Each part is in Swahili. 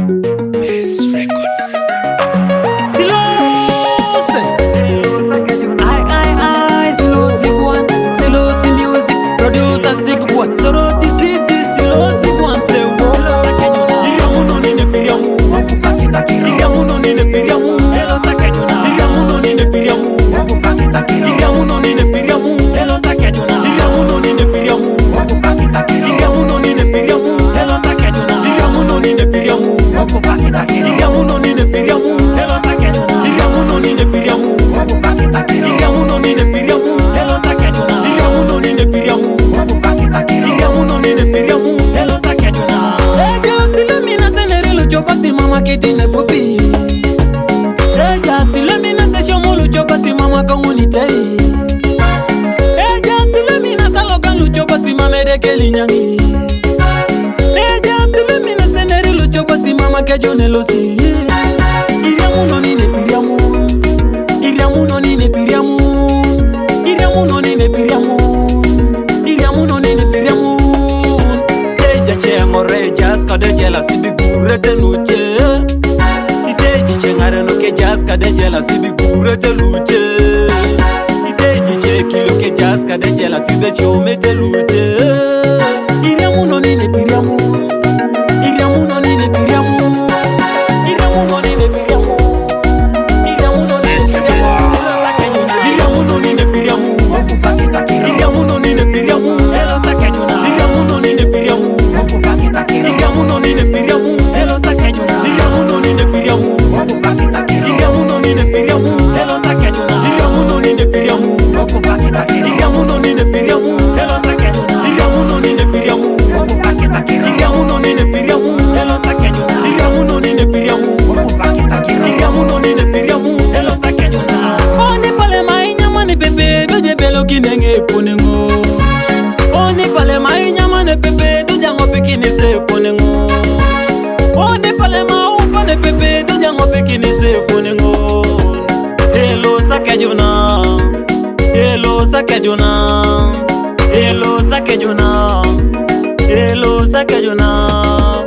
Best Records. Silosi Silosi one, Silosi music producers dig one. Soroti city Silosi one say wolo sakanyuna. Iriamuno nine piriamu, wakupakita kira. Iriamuno nine piriamu, elo sakanyuna. Iriamuno nine piriamu, wakupakita kira. Iriamuno nine piriamu, elo sakanyuna. Iriamuno nine piriamu, wakupakita kira. Iriamuno nine piriamu, elo sakanyuna. Iriamuno nine piriamu, wakupakita kira. Iriamuno nine piriamu, elo sakanyuna. Iriamuno nine piriamu, wakupakita kira. Iriamuno nine piriamu, elo sakanyuna. Iriamuno nine piriamu, wakupakita kira. Iriamuno nine piriamu, elo sakanyuna. Silemina senere chopa si mama ketine popi. Silemina se shomo chopa si mama komunite. Silemina salokan chopa si mama dekeli nyangi. Silemina senere chopa si mama kejonelosi. Iriamuno nine piriamu. Iriamuno nine piriamu. Iriamuno nine piriamu. Iriamuno nine piriamu. Rejas kade jela sibi gurete luche. Iteji chengare no ke jas kade jela sibi gurete luche. Iteji chekilo ke jas kade jela sibi chomete luche. Iriamuno nine piriamu. Iriamuno nine piriamu. Iriamuno nine piriamu. Iriamuno nine piriamu. Iriamuno nine piriamu, wakupakita kira. Iriamuno nine piriamu, elo sakanyuna. Iriamuno nine piriamu, wakupakita kira. Iriamuno nine piriamu, elo sakanyuna. Iriamuno nine piriamu, wakupakita kira. Iriamuno nine piriamu, elo sakanyuna. Iriamuno nine piriamu, wakupakita kira. Iriamuno nine piriamu, elo sakanyuna. Iriamuno nine piriamu, wakupakita kira. Iriamuno nine piriamu, elo sakanyuna. Iriamuno nine piriamu, wakupakita kira. Iriamuno nine piriamu, elo sakanyuna. Oni pale mai nyama ne pepe doje belo kinenge ponengo. Oni pale mai nyama ne pepe doja ngope kini se ponengo. Oni pale ma upa ne pepe doja ngope kini se ponengo. Hello sakajuna. Hello sakajuna. Hello sakajuna. Hello sakajuna.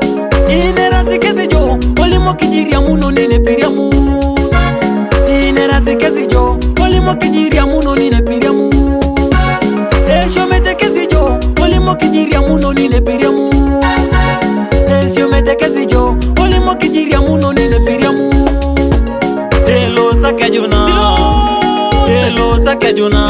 Inera sikezi jo olimo kijiria muno nine piriamu. Inera sikezi jo olimo kijiria muno nine piriamu. Esho mete kezi jo olimo kijiria muno nine piriamu. Esho mete kezi jo olimo kijiria muno nine piriamu. Hello sakajuna. Hello sakajuna.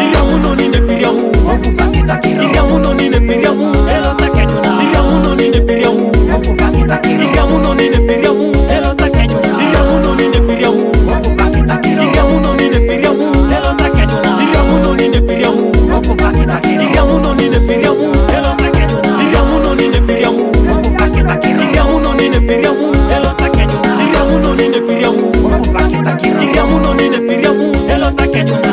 Iriamuno nine piriamu, wakupakita kira. Iriamuno nine piriamu, elo sakanyuna. Iriamuno nine piriamu, wakupakita kira. Iriamuno nine piriamu, elo sakanyuna. Iriamuno nine piriamu, wakupakita kira. Iriamuno nine piriamu, elo sakanyuna. Iriamuno nine piriamu, wakupakita kira. Iriamuno nine piriamu, elo sakanyuna. Iriamuno nine piriamu, wakupakita kira. Iriamuno nine piriamu, elo sakanyuna. Iriamuno nine piriamu, wakupakita kira. Iriamuno nine piriamu, elo sakanyuna.